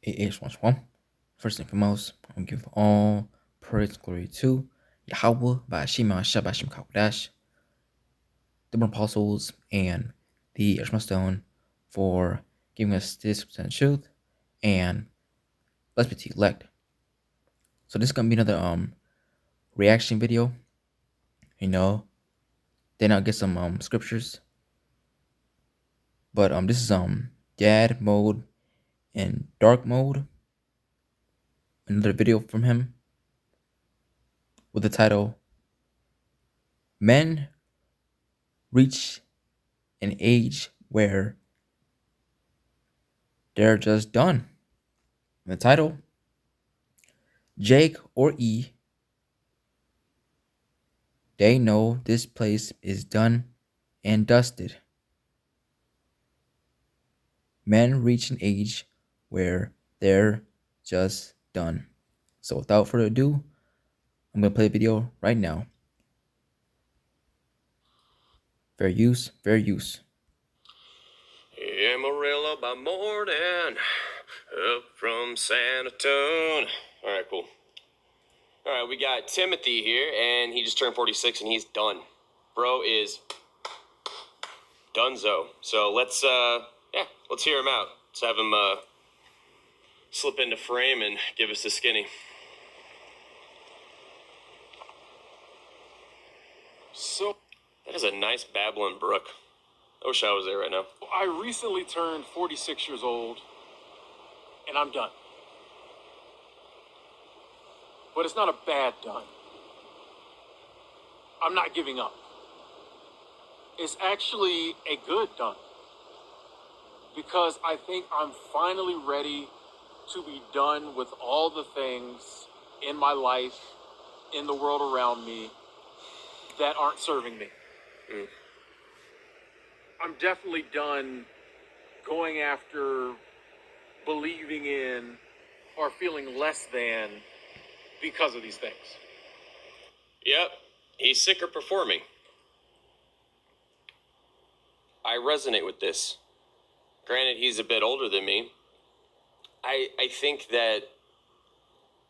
It is once one. First and foremost, I give all praise and glory to Yahweh by Shema Shabashim Kakodash, the apostles, and the Ishmael Stone for giving us this percent truth. And let's be to elect. So this is gonna be another reaction video. Then I'll get some scriptures. But this is dad mode and dark mode. Another video from him with the title Men Reach an Age Where They're Just Done. And the title, Jake or E, they know this place is done and dusted. Men reach an age where they're just done. So without further ado, I'm going to play the video right now. Fair use, fair use. Amarillo by morning, up from San Antonio. All right, cool. All right, we got Timothy here, and he just turned 46, and he's done. Bro is donezo. So let's hear him out. Let's have him slip into frame and give us the skinny. So that is a nice Babylon Brook. I wish I was there right now. I recently turned 46 years old, and I'm done. But it's not a bad done. I'm not giving up. It's actually a good done. Because I think I'm finally ready to be done with all the things in my life, in the world around me, that aren't serving me. I'm definitely done going after, believing in, or feeling less than because of these things. Yep, he's sick of performing. I resonate with this. Granted, he's a bit older than me. I think that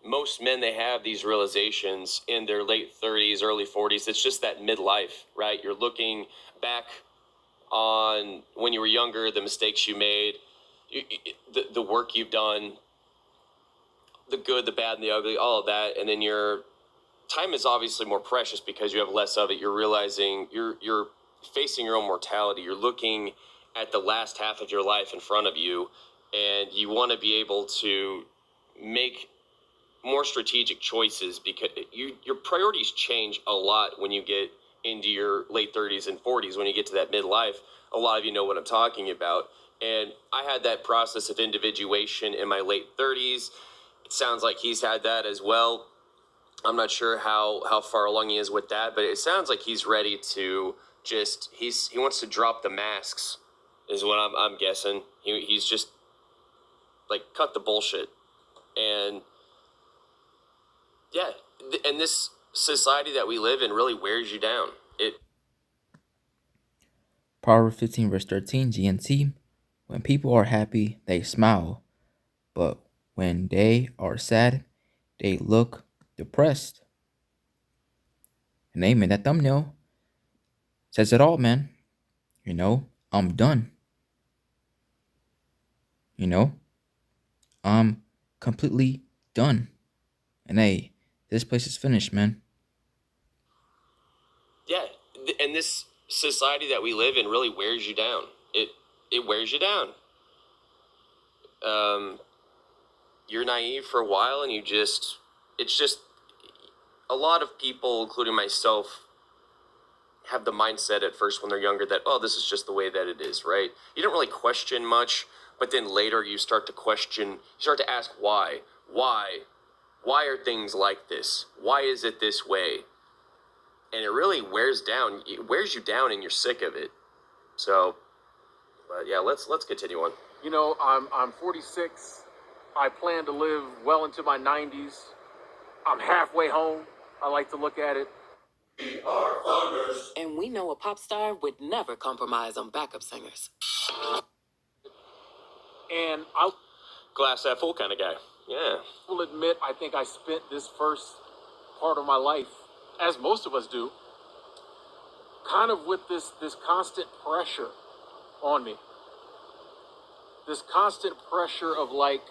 most men, they have these realizations in their late 30s, early 40s. It's just that midlife, right? You're looking back on when you were younger, the mistakes you made, the work you've done, the good, the bad, and the ugly, all of that. And then your time is obviously more precious because you have less of it. You're realizing you're facing your own mortality. You're looking at the last half of your life in front of you, and you want to be able to make more strategic choices because your priorities change a lot when you get into your late 30s and 40s. When you get to that midlife, a lot of you know what I'm talking about. And I had that process of individuation in my late 30s. It sounds like he's had that as well. I'm not sure how far along he is with that, but it sounds like he's ready to just he wants to drop the masks, is what I'm guessing. He's just like cut the bullshit. And yeah, and this society that we live in really wears you down. Proverbs 15 verse 13 GNT. When people are happy, they smile, but when they are sad, they look depressed. And amen, that thumbnail says it all, man. I'm done. I'm completely done. And hey, this place is finished, man. Yeah, and this society that we live in really wears you down. It wears you down. You're naive for a while, and it's just a lot of people, including myself, have the mindset at first when they're younger that, oh, this is just the way that it is, right? You don't really question much, but then later you start to question, you start to ask why. Why are things like this? Why is it this way? And it really wears you down, and you're sick of it. So, but yeah, let's continue on. You know, I'm 46. I plan to live well into my 90s. I'm halfway home. I like to look at it. We are farmers. And we know a pop star would never compromise on backup singers. And I'll glass half full kind of guy. Yeah. Will admit I think I spent this first part of my life, as most of us do, kind of with this constant pressure on me. This constant pressure of like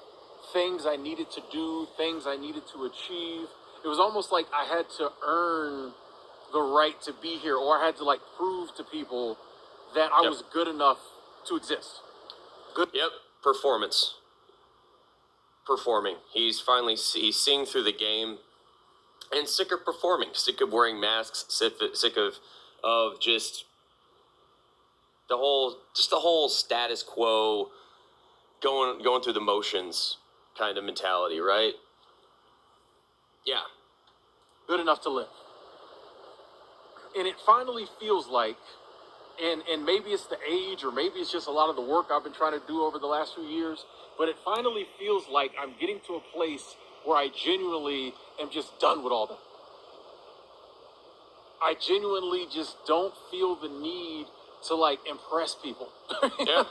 things I needed to do, things I needed to achieve. It was almost like I had to earn the right to be here, or I had to like prove to people that I was good enough to exist. Good. Yep. Performing. He's seeing through the game and sick of performing, sick of wearing masks, sick of just the whole status quo, going through the motions kind of mentality, right? Yeah. Good enough to live. And it finally feels like, and maybe it's the age, or maybe it's just a lot of the work I've been trying to do over the last few years, but it finally feels like I'm getting to a place where I genuinely am just done with all that. I genuinely just don't feel the need to like impress people. Yeah.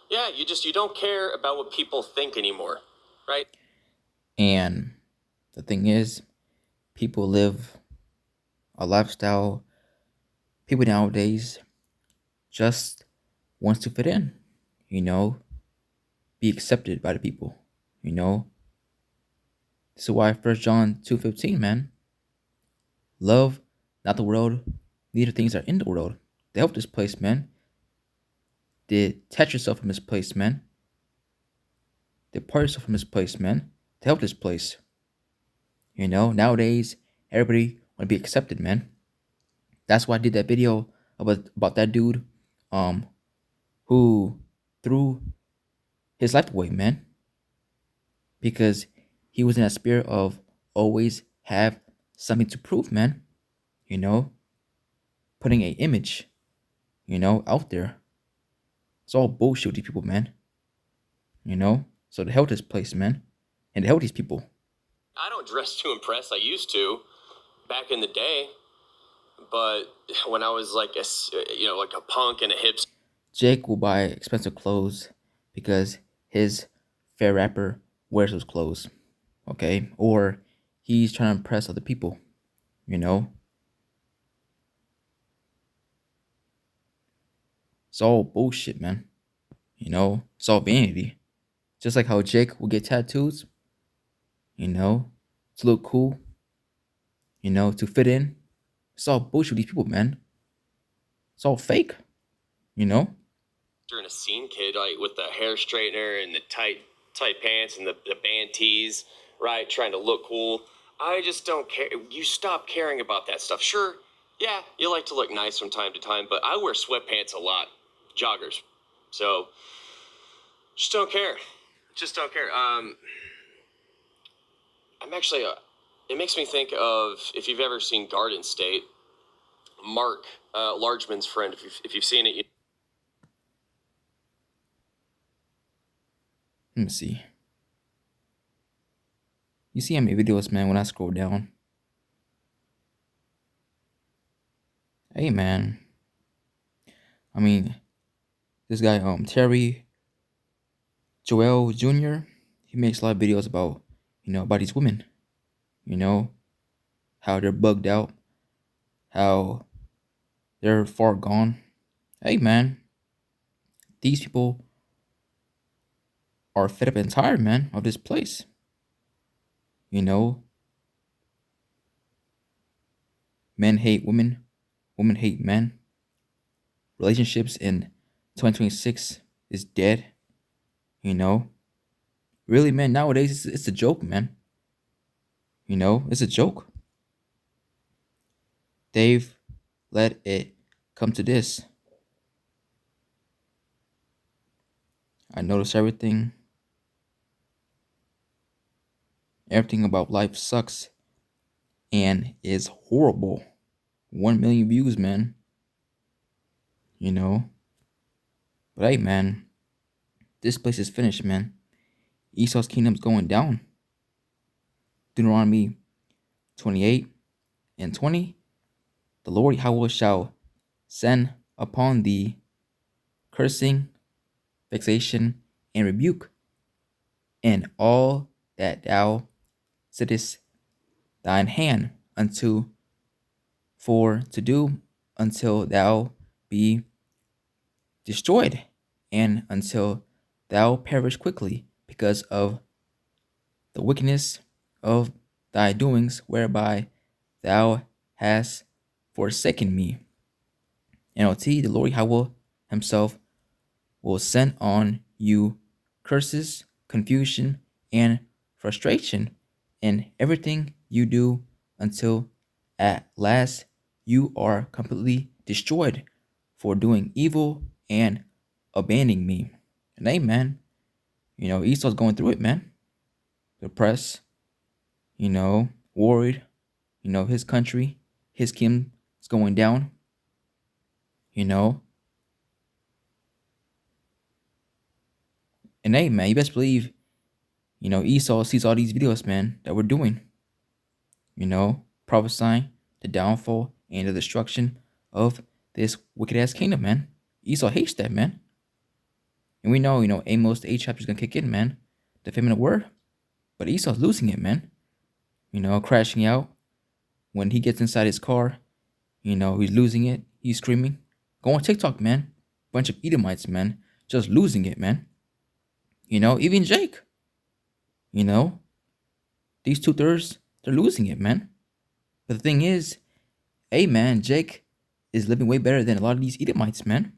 Yeah, you don't care about what people think anymore, right? And the thing is, people live a lifestyle. People nowadays just wants to fit in, be accepted by the people, This is why 1 John 2:15, man. Love not the world, neither things are in the world. They help this place, man. Detach yourself from this place, man. Depart yourself from this place, man. To help this place. Nowadays, everybody want to be accepted, man. That's why I did that video about that dude who threw his life away, man. Because he was in that spirit of always have something to prove, man. Putting an image, out there. It's all bullshit with these people, man. So to help this place, man. And to help these people. I don't dress to impress. I used to back in the day. But when I was like like a punk and a hipster. Jake will buy expensive clothes because his fair rapper wears those clothes. Okay? Or he's trying to impress other people. It's all bullshit, man. It's all vanity. Just like how Jake will get tattoos, to look cool, to fit in. It's all bullshit with these people, man. It's all fake, During a scene kid, like with the hair straightener and the tight pants and the band tees, right? Trying to look cool. I just don't care. You stop caring about that stuff. Sure, yeah, you like to look nice from time to time, but I wear sweatpants a lot, joggers. So, just don't care. Just don't care. I'm actually, it makes me think of, if you've ever seen Garden State, Mark Largeman's friend, if you've seen it. Let me see. You see how many videos, man, when I scroll down? Hey, man. I mean, this guy, Terry Joel Jr., he makes a lot of videos about, about these women. How they're bugged out. How they're far gone. Hey, man. These people are fed up and tired, man, of this place. Men hate women. Women hate men. Relationships in 2026 is dead. Really, man, nowadays it's a joke, man. It's a joke. They've let it come to this. I notice everything. Everything about life sucks and is horrible. 1 million views, man. But hey, man, this place is finished, man. Esau's kingdom's going down. Deuteronomy 28:20. The Lord Yahweh shall send upon thee cursing, vexation, and rebuke in all that thou settest thine hand unto for to do until thou be destroyed, and until thou perish quickly, because of the wickedness of thy doings, whereby thou hast forsaken me. NLT, the Lord Yahweh himself will send on you curses, confusion, and frustration in everything you do, until at last you are completely destroyed for doing evil and abandoning me. And amen. Esau's going through it, man. Depressed, worried, his country, his kingdom is going down, And hey, man, you best believe, Esau sees all these videos, man, that we're doing, prophesying the downfall and the destruction of this wicked ass kingdom, man. Esau hates that, man. And we know, Amos, the 8th chapter is going to kick in, man. The feminine word. But Esau's losing it, man. Crashing out. When he gets inside his car, he's losing it. He's screaming. Go on TikTok, man. Bunch of Edomites, man. Just losing it, man. Even Jake. These 2/3, they're losing it, man. But the thing is, hey, man, Jake is living way better than a lot of these Edomites, man.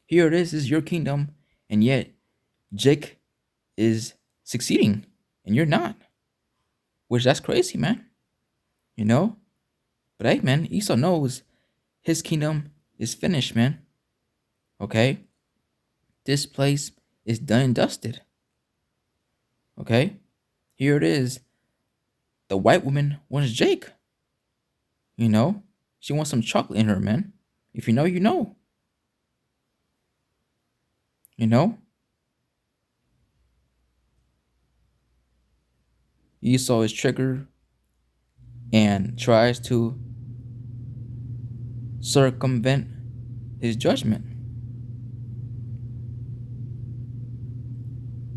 Here it is, this is your kingdom, and yet Jake is succeeding, and you're not. Which, that's crazy, man. But hey, man, Esau knows his kingdom is finished, man. Okay? This place is done and dusted. Okay? Here it is. The white woman wants Jake. She wants some chocolate in her, man. If you know, you know. Esau is triggered and tries to circumvent his judgment.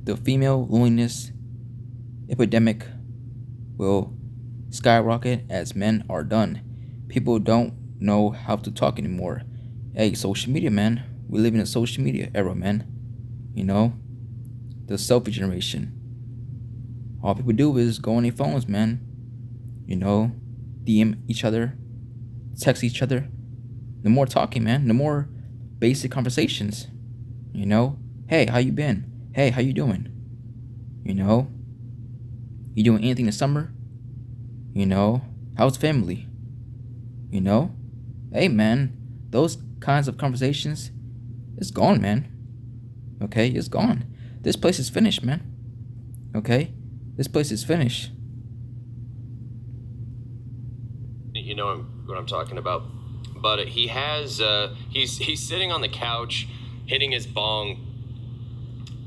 The female loneliness epidemic will skyrocket as men are done. People don't know how to talk anymore. Hey, social media, man. We live in a social media era, man. The selfie generation. All people do is go on their phones, man. DM each other, text each other. No more talking, man. No more basic conversations. Hey, how you been? Hey, how you doing? You doing anything this summer? How's family? Hey, man, those kinds of conversations, it's gone, man. Okay, it's gone. This place is finished, man. Okay, this place is finished. You know what I'm talking about. But he has, he's sitting on the couch, hitting his bong,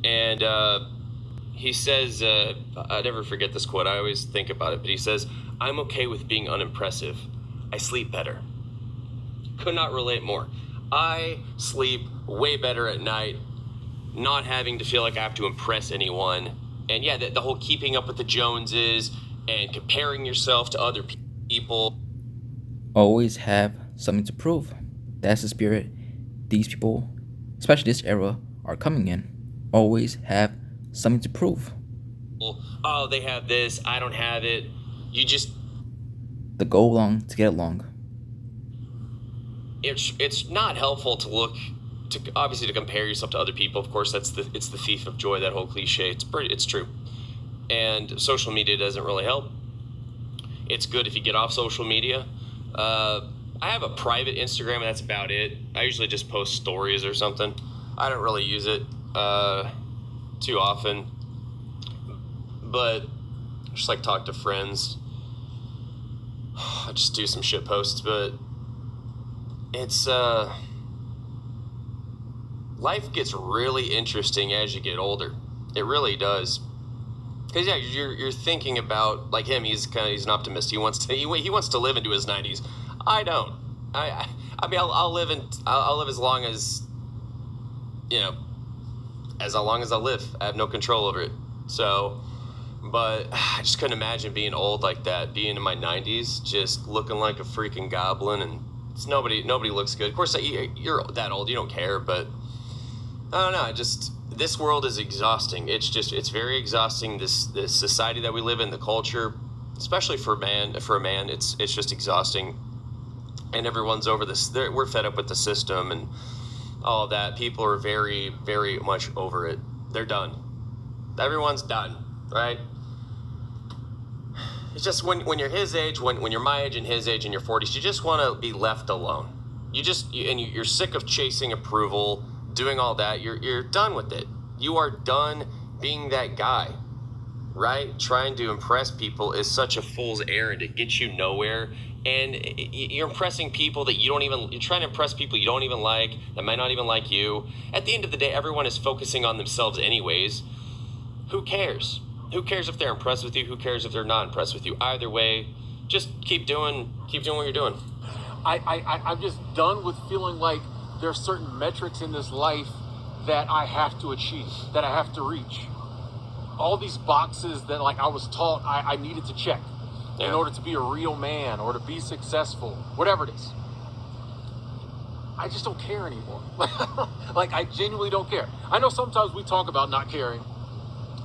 and he says, I never forget this quote, I always think about it, but he says, "I'm okay with being unimpressive. I sleep better." Could not relate more. I sleep way better at night, not having to feel like I have to impress anyone. And yeah, the whole keeping up with the Joneses and comparing yourself to other people. Always have something to prove. That's the spirit these people, especially this era, are coming in. Always have something to prove. Oh, they have this, I don't have it. You just... The go along to get along. It's not helpful to look to, obviously, to compare yourself to other people. Of course, it's the thief of joy, that whole cliche. It's true. And social media doesn't really help. It's good if you get off social media. I have a private Instagram, and that's about it. I usually just post stories or something. I don't really use it too often. But I just like talk to friends. I just do some shit posts, but it's life gets really interesting as you get older. It really does. Because yeah, you're thinking about, like him. He's an optimist. He wants to live into his 90s. I don't. I mean, I'll live as long as, as long as I live. I have no control over it. So, but I just couldn't imagine being old like that, being in my 90s, just looking like a freaking goblin, and it's nobody looks good. Of course, you're that old, you don't care, but I don't know. This world is exhausting. It's very exhausting. This society that we live in, the culture, especially for a man, it's just exhausting. And everyone's over this. We're fed up with the system and all of that. People are very, very much over it. They're done. Everyone's done, right? It's just when you're his age, when you're my age and his age in your 40s, you just want to be left alone. You're sick of chasing approval, doing all that. You're done with it. You are done being that guy, right? Trying to impress people is such a fool's errand. It gets you nowhere. And you're impressing people that you're trying to impress people you don't even like, that might not even like you. At the end of the day, everyone is focusing on themselves anyways. Who cares? Who cares if they're impressed with you? Who cares if they're not impressed with you? Either way, just keep doing what you're doing. I'm just done with feeling like there's certain metrics in this life that I have to achieve, that I have to reach. All these boxes that like I was taught I needed to check in order to be a real man or to be successful, whatever it is. I just don't care anymore. Like I genuinely don't care. I know sometimes we talk about not caring,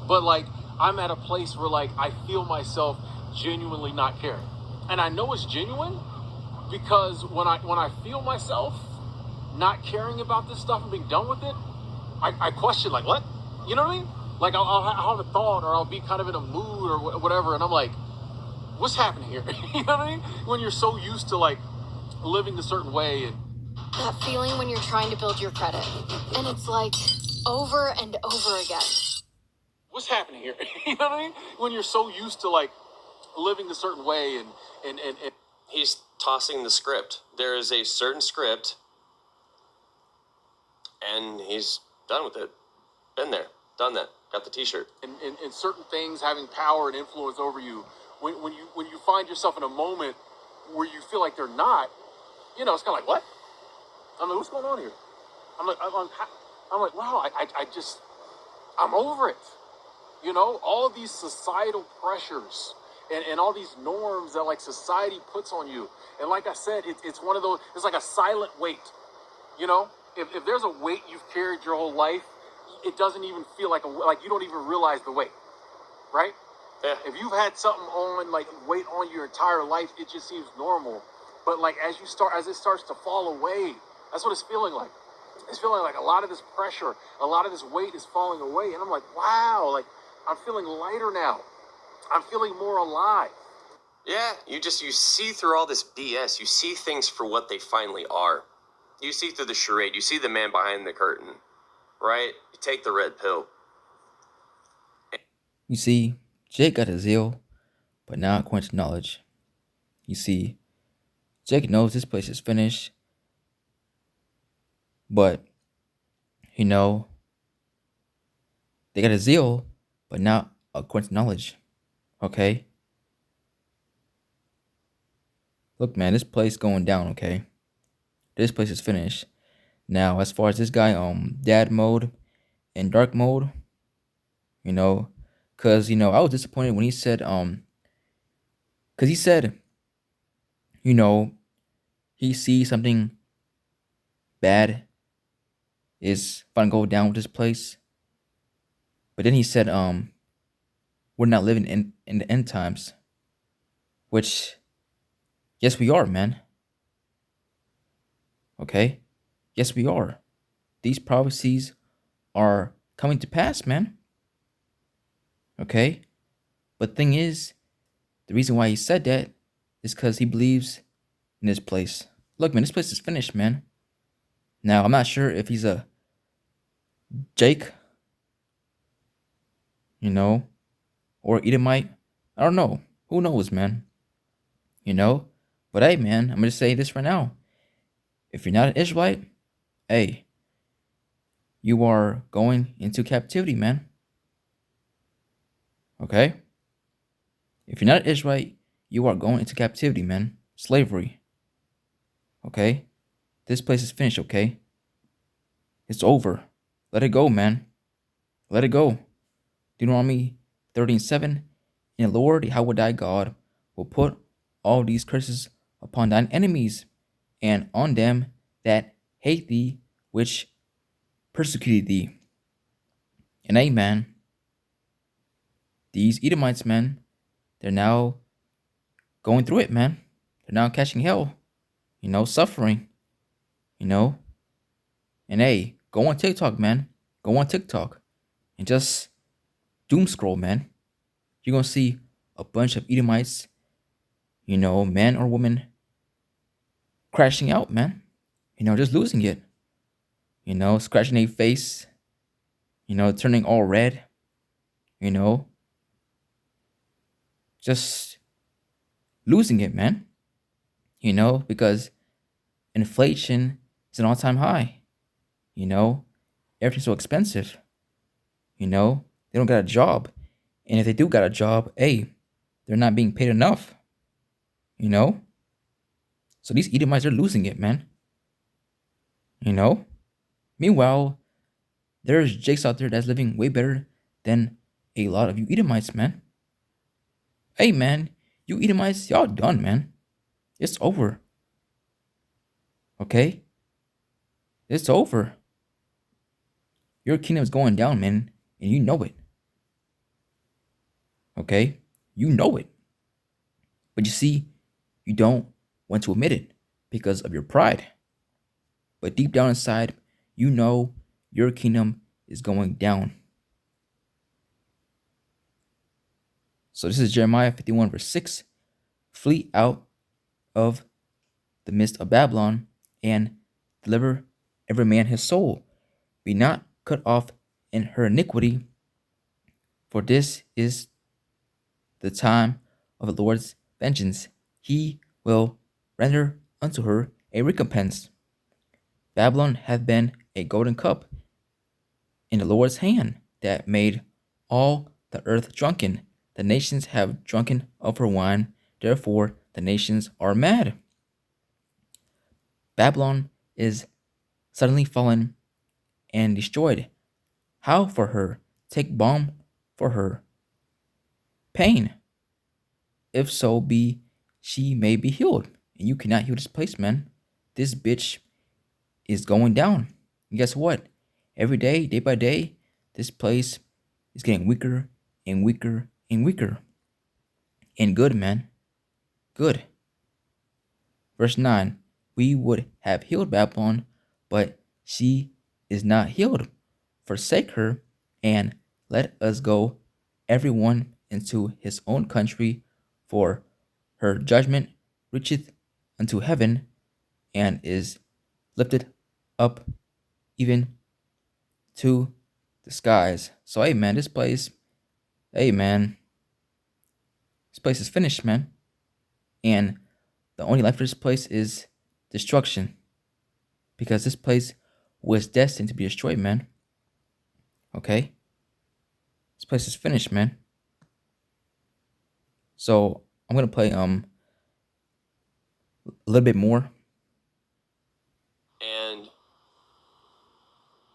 but like I'm at a place where like I feel myself genuinely not caring. And I know it's genuine because when I feel myself not caring about this stuff and being done with it, I question like, what? You know what I mean? Like I'll have a thought or I'll be kind of in a mood or whatever, and I'm like, what's happening here? You know what I mean? When you're so used to like living a certain way. And that feeling when you're trying to build your credit, and it's like over and over again. What's happening here? You know what I mean? When you're so used to like living a certain way and he's tossing the script. There is a certain script, and he's done with it. Been there, done that. Got the T-shirt. And certain things having power and influence over you. When you find yourself in a moment where you feel like they're not, you know, it's kind of like, what? I'm like, what's going on here? I'm like, wow, I'm over it. You know, all these societal pressures and all these norms that like society puts on you. And like I said, it's one of those, it's like a silent weight. You know, if there's a weight you've carried your whole life, it doesn't even feel like you don't even realize the weight, right? Yeah. If you've had something on, like weight on your entire life, it just seems normal. But like as it starts to fall away, that's what it's feeling like. It's feeling like a lot of this pressure, a lot of this weight is falling away. And I'm like, wow, like I'm feeling lighter now. I'm feeling more alive. Yeah, you see through all this BS. You see things for what they finally are. You see through the charade. You see the man behind the curtain, right? You take the red pill. You see, Jake got a zeal, but not quench knowledge. You see, Jake knows this place is finished, but, you know, they got a zeal, but not a quench knowledge. Okay? Look, man, this place going down, okay? This place is finished. Now, as far as this guy, dad mode and dark mode, you know, cause you know, I was disappointed when he said, cause he said, you know, he sees something bad is gonna go down with this place. But then he said, we're not living in the end times. Which, yes, we are, man. Okay? Yes, we are. These prophecies are coming to pass, man. Okay? But the thing is, the reason why he said that is because he believes in this place. Look, man, this place is finished, man. Now, I'm not sure if he's a Jake, you know, or Edomite. I don't know. Who knows, man? You know? But hey, man, I'm going to say this right now. If you're not an Israelite, hey, you are going into captivity, man. Okay? If you're not an Israelite, you are going into captivity, man. Slavery. Okay? This place is finished, okay? It's over. Let it go, man. Let it go. Deuteronomy 13:7. And the Lord Yahweh thy God will put all these curses upon thine enemies and on them that hate thee, which persecuted thee. And amen. These Edomites, man, they're now going through it, man. They're now catching hell, suffering, And hey, go on TikTok, man. Go on TikTok and just doom scroll, man. You're going to see a bunch of Edomites, men or women, crashing out, man. Just losing it. Scratching their face, turning all red, just losing it, man. Because inflation is an all-time high. Everything's so expensive. They don't got a job. And if they do got a job, hey, they're not being paid enough. So these Edomites are losing it, man. Meanwhile, there's Jakes out there that's living way better than a lot of you Edomites, man. Hey, man, you Edomites, y'all done, man. It's over. Okay? It's over. Your kingdom is going down, man, and you know it. Okay? You know it. But you see, you don't want to admit it because of your pride. But deep down inside, you know your kingdom is going down. So this is Jeremiah 51 verse 6. Flee out of the midst of Babylon and deliver every man his soul. Be not cut off in her iniquity, for this is the time of the Lord's vengeance. He will render unto her a recompense. Babylon hath been a golden cup in the Lord's hand that made all the earth drunken. The nations have drunken of her wine, therefore the nations are mad. Babylon is suddenly fallen and destroyed. How for her? Take balm for her pain. If so be she may be healed. And you cannot heal this place, man. This bitch is going down. And guess what? Every day, day by day, this place is getting weaker and weaker and weaker. And good, man. Good. Verse 9. We would have healed Babylon, but she is not healed. Forsake her, and let us go, everyone into his own country, for her judgment reacheth unto heaven, and is lifted up even to the skies. So, hey, man, this place is finished, man. And the only life for this place is destruction. Because this place was destined to be destroyed, man. Okay? This place is finished, man. So, I'm going to play a little bit more. And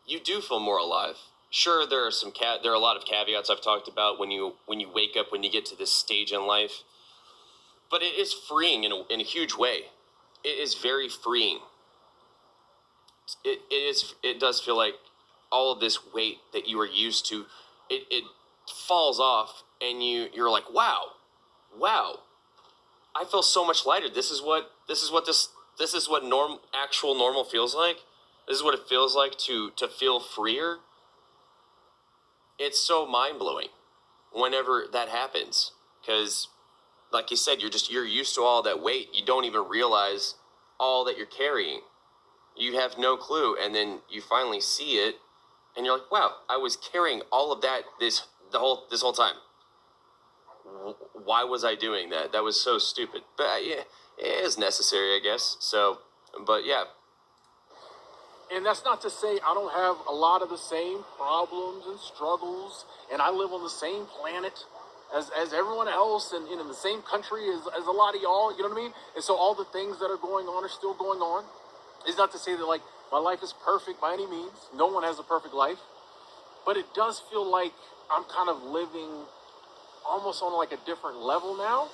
you do feel more alive. Sure, there are a lot of caveats I've talked about when you wake up, when you get to this stage in life. But it is freeing in a huge way. It is very freeing. It does feel like all of this weight that you are used to, it falls off, and you're like, wow, I feel so much lighter. This is what actual normal feels like. This is what it feels like to feel freer. It's so mind-blowing whenever that happens, because like you said, you're used to all that weight. You don't even realize all that you're carrying. You have no clue, and then you finally see it, and you're like, wow, I was carrying all of that this whole time. Why was I doing that? That was so stupid. But yeah, it is necessary, I guess. So, but yeah. And that's not to say I don't have a lot of the same problems and struggles, and I live on the same planet as everyone else, and in the same country as a lot of y'all, you know what I mean? And so all the things that are going on are still going on. It's not to say that, like, my life is perfect by any means. No one has a perfect life. but it does feel like I'm kind of living almost on like a different level now.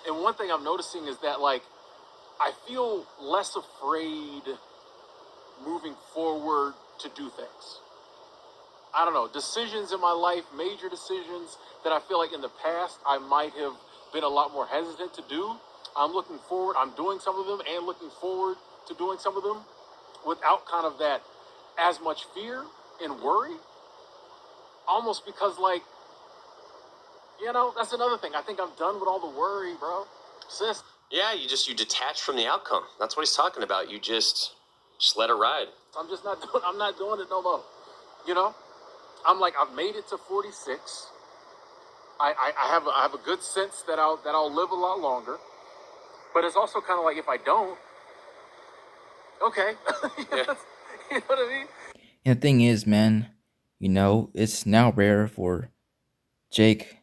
And one thing I'm noticing is that like I feel less afraid moving forward to do things. I don't know, decisions in my life, major decisions that I feel like in the past I might have been a lot more hesitant to do. I'm looking forward, I'm doing some of them and looking forward to doing some of them without kind of that as much fear and worry. Almost because like, you know, that's another thing. I think I'm done with all the worry, bro. Sis. Yeah, you detach from the outcome. That's what he's talking about. You just let it ride. I'm not doing it no more. You know? I'm like, I've made it to 46. I have a good sense that I'll live a lot longer. But it's also kind of like if I don't, okay. Yeah. You know what I mean? And the thing is, man, you know, it's now rare for Jake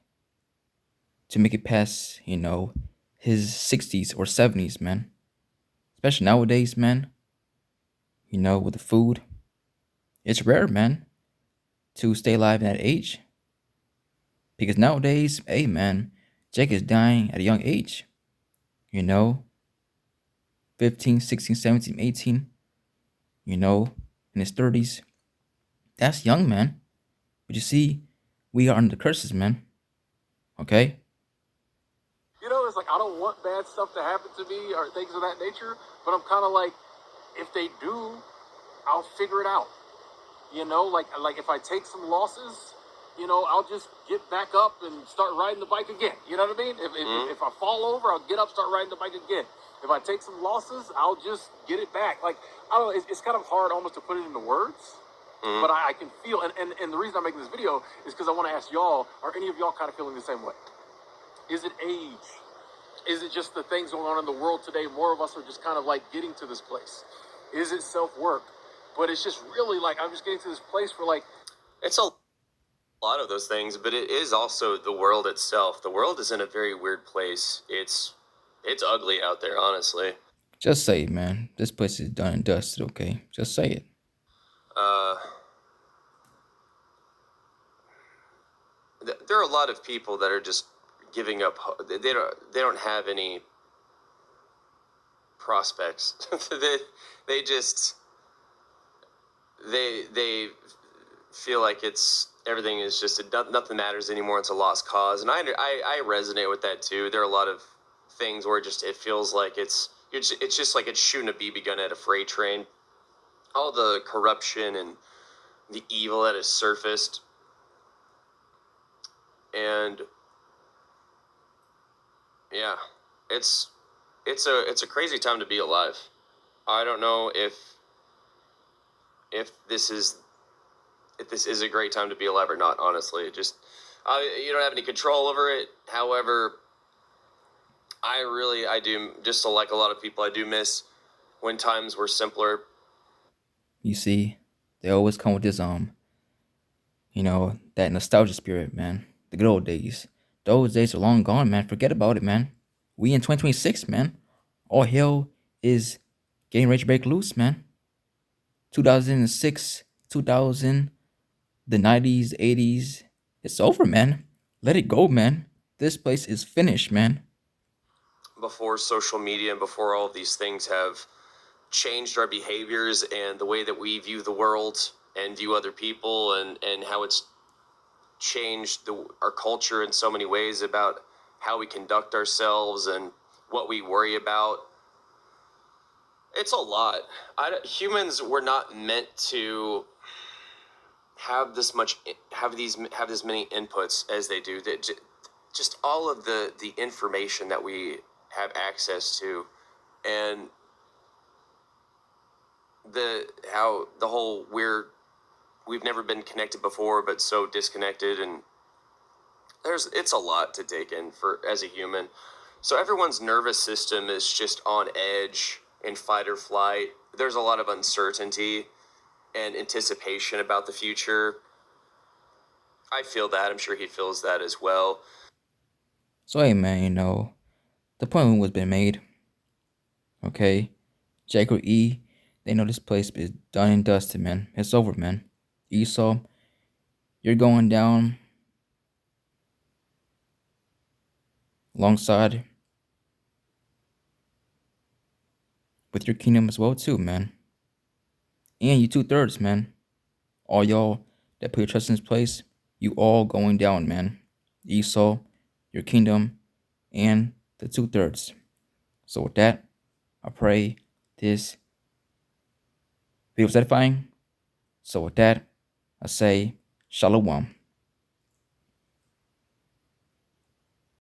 to make it past, you know, his 60s or 70s, man. Especially nowadays, man. You know, with the food. It's rare, man, to stay alive at that age. Because nowadays, hey, man, Jake is dying at a young age. You know, 15, 16, 17, 18. You know, in his 30s. That's young, man. But you see, we are under the curses, man. Okay? You know, it's like I don't want bad stuff to happen to me or things of that nature, but I'm kind of like, if they do, I'll figure it out. You know, like if I take some losses, you know, I'll just get back up and start riding the bike again. You know what I mean? If I fall over, I'll get up, start riding the bike again. If I take some losses, I'll just get it back. Like, I don't know, it's kind of hard almost to put it into words, but I can feel, and the reason I'm making this video is because I want to ask y'all, are any of y'all kind of feeling the same way? Is it age? Is it just the things going on in the world today? More of us are just kind of like getting to this place. Is it self-work? But it's just really like, I'm just getting to this place where like, It's a lot of those things, but it is also the world itself. The world is in a very weird place. It's ugly out there, honestly. Just say it, man. This place is done and dusted, okay? Just say it. There are a lot of people that are just giving up. They don't have any prospects. they just they feel like everything is just nothing matters anymore. It's a lost cause, and I resonate with that too. There are a lot of things where it feels like it's just like it's shooting a BB gun at a freight train. All the corruption and the evil that has surfaced, and yeah, it's a crazy time to be alive. I don't know if this is a great time to be alive or not. Honestly, you don't have any control over it. However, I do, just like a lot of people, I do miss when times were simpler. You see, they always come with this, you know, that nostalgia spirit, man. The good old days. Those days are long gone, man. Forget about it, man. We in 2026, man. All hell is getting ready to break loose, man. 2006, 2000, the 90s, 80s. It's over, man. Let it go, man. This place is finished, man. Before social media and before all of these things have changed our behaviors and the way that we view the world and view other people, and how it's changed our culture in so many ways about how we conduct ourselves and what we worry about. It's a lot. Humans were not meant to have this many inputs as they do. That just all of the information that we have access to, and how the whole we've never been connected before, but so disconnected, and it's a lot to take in as a human. So everyone's nervous system is just on edge, in fight or flight. There's a lot of uncertainty and anticipation about the future. I feel that. I'm sure he feels that as well. So, hey, man, you know, the point was been made. Okay? Jacob E, they know this place is done and dusted, man. It's over, man. Esau, you're going down alongside with your kingdom as well too, man. And you 2/3, man. All y'all that put your trust in this place, you all going down, man. Esau, your kingdom, and the 2/3. So with that, I pray this video was edifying. So with that, I say Shalom.